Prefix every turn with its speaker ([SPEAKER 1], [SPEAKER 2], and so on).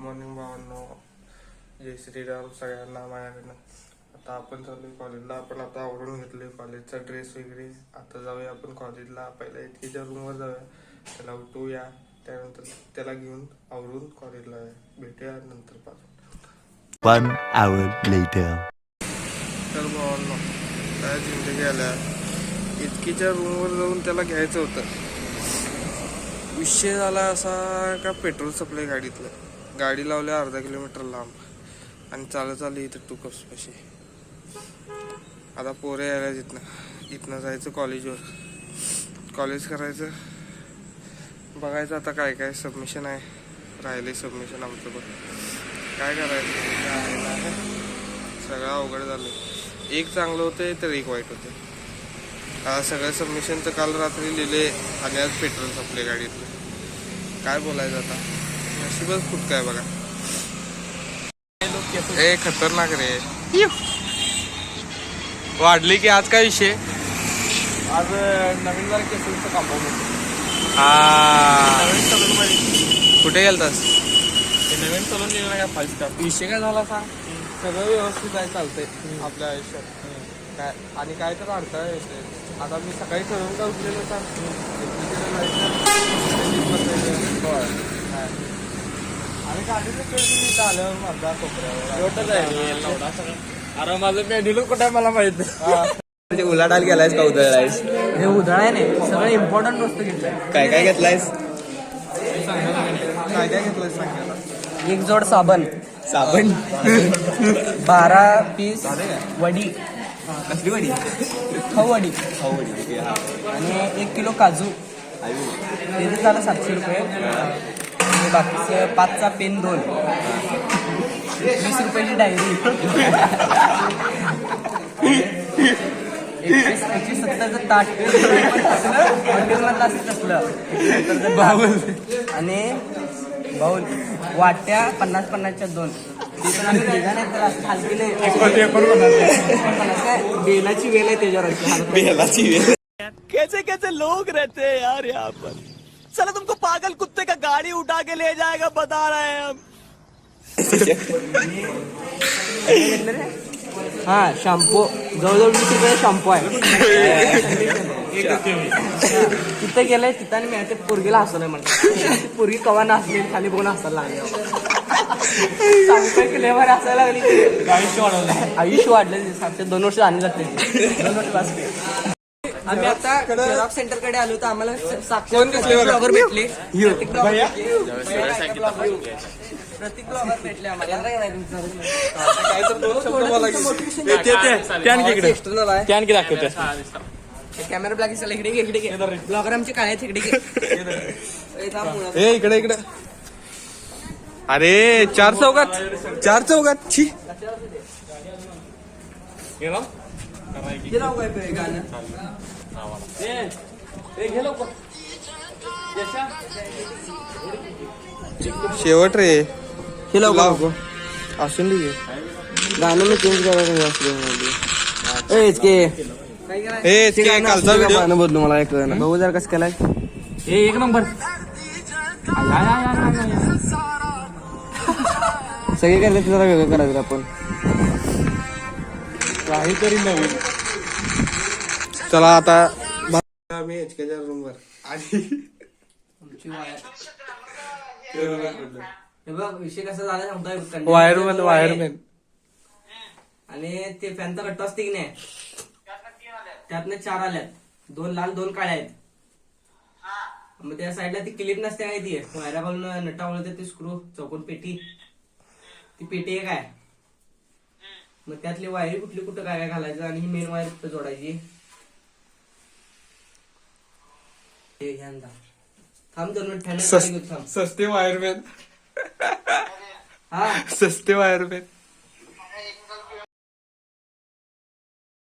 [SPEAKER 1] Morning भावांनो, जय श्रीराम सगळ्यांना माझ्याकडनं. आता आपण चालू कॉलेजला. आपण आता आवरून घेतलोय कॉलेजचा ड्रेस वगैरे. आता जाऊया आपण कॉलेजला. पहिला इतकीच्या रूमवर जाऊया, त्याला उठवूया, त्यानंतर त्याला घेऊन आवरून कॉलेजला भेटूया नंतर पासून.
[SPEAKER 2] 1 hour later.
[SPEAKER 1] तर भावांनो, काय जिंदगी आल्या. इतकीच्या रूमवर जाऊन त्याला घ्यायचं होतं. विषय झाला असा का पेट्रोल सप्लाय गाडीतलं. गाडी लावल्या अर्धा किलोमीटर लांब आणि चालत आली इथं टू कप्स पाशी. आता पोरे यायला इथनं जायचं कॉलेजवर. कॉलेज करायचं, बघायचं आता काय काय सबमिशन आहे. राहिले सबमिशन आमचं पण. काय करायचं, सगळं अवघड झालं. एक चांगलं होतं तर एक वाईट होतं. सगळं सबमिशनचं काल रात्री लिहिले आणि आज पेट्रोल संपले गाडीतलं. काय बोलायचं आता, नशीबच खूप काय बघा. ए खतरनाक रे. वाढली की आज काय विषय.
[SPEAKER 3] आज नवीन जरा केसचं कंपाऊंड होतं.
[SPEAKER 1] नवीन
[SPEAKER 3] सलून
[SPEAKER 1] कुठे गेलतास.
[SPEAKER 3] नवीन सलून लिहिलं नाही का 5 स्टार.
[SPEAKER 1] विषय काय झाला सांग. सगळं व्यवस्थित आहे, चालतंय आपल्या आयुष्यात. काय आणि काय तर अडथळा येते. आता मी सकाळी ठरवून का उठलेलं सांग. आणि गाडीचं इथं आल्यावर माझा कोपऱ्यावर
[SPEAKER 3] अरे माझं मेन्यूल कुठे मला माहित नाही.
[SPEAKER 4] उलाढाल गेलायस का उधळलायस.
[SPEAKER 5] हे उधळाय नाही, सगळं इम्पॉर्टंट वस्तू घेतलंय.
[SPEAKER 4] काय काय घेतलायस.
[SPEAKER 1] काय काय घेतलंय सांगायला.
[SPEAKER 5] एक जोड साबण, 12 पीस वडी,
[SPEAKER 4] कसली वडी.
[SPEAKER 5] खव वडी
[SPEAKER 4] वडी
[SPEAKER 5] आणि 1 किलो काजू. त्याचं झालं 700 रुपये. आणि बाकीचं 5चा पेन 2, 20 रुपयाची डायरी, 21-70चं ताट हॉटेलमधलं असं तसलं आणि बाऊल, वाट्या 50-50च्या 2. ते पण आम्ही भेगा नाही तर असं हलकी नाही. बेलाची वेल आहे त्याच्यावर.
[SPEAKER 4] बेलाची वेल.
[SPEAKER 3] कैसे कैसे लोग रहते हैं यार यहाँ पर. चलो तुमको पागल कुत्ते का गाड़ी उठा के ले जाएगा बता रहे हैं हम.
[SPEAKER 5] हा शॅम्पू जवळजवळ 20 रुपये शॅम्पू आहे. तिथं गेलंय तिथं आणि मिळते. पोरगीला हसवलंय म्हणतात. पोरगी कवा नाचली खाली बघून हसायला लागले. सांगतोय की लेवर हसायला लागली. आयुष्य वाढलं. 2 वर्ष आणि जाते. 2 वर्ष पास. आम्ही आता झेरॉक्स सेंटर कडे आलो तर आम्हाला ब्लॉगर भेटले. प्रतीक ब्लॉगर भेटले आम्हाला. कॅमेरा ब्लॉग इकडे ब्लॉगर आमचे काय आहेत इकडे.
[SPEAKER 1] इकडे अरे 4 चौकात छी. शेवट रे. असून दे
[SPEAKER 5] गाणं मी चेंज करायला
[SPEAKER 1] कालचा व्हिडिओ
[SPEAKER 5] गाणं बदलू मला एक बघू जर कसं केलाय. 1 नंबर. सगळे केलं जरा वेगळं करायचं आपण
[SPEAKER 1] काहीतरी नवीन. चला आता आम्ही एचकेच्या रूमवर आणि
[SPEAKER 5] विषय कसा झाला सांगतोय.
[SPEAKER 1] वायरमॅन
[SPEAKER 5] आणि ते फॅनचा कट्टा असते की नाही, त्यातनं 4 आल्यात. 2 लाल 2 काळ्या आहेत. मग त्या साईडला ती क्लिप नसते काय, ती वायरा घालून नटा वळते. ती स्क्रू चौकोन पेटी, ती पेटी एक आहे. मग त्यातली वायरी कुठली कुठं काय काय घालायचं आणि ही मेन वायर कुठं जोडायची. थांब 2 मिनिट.
[SPEAKER 1] सस्ते वायरमॅन.
[SPEAKER 5] हा
[SPEAKER 1] सस्ते वायरमॅन.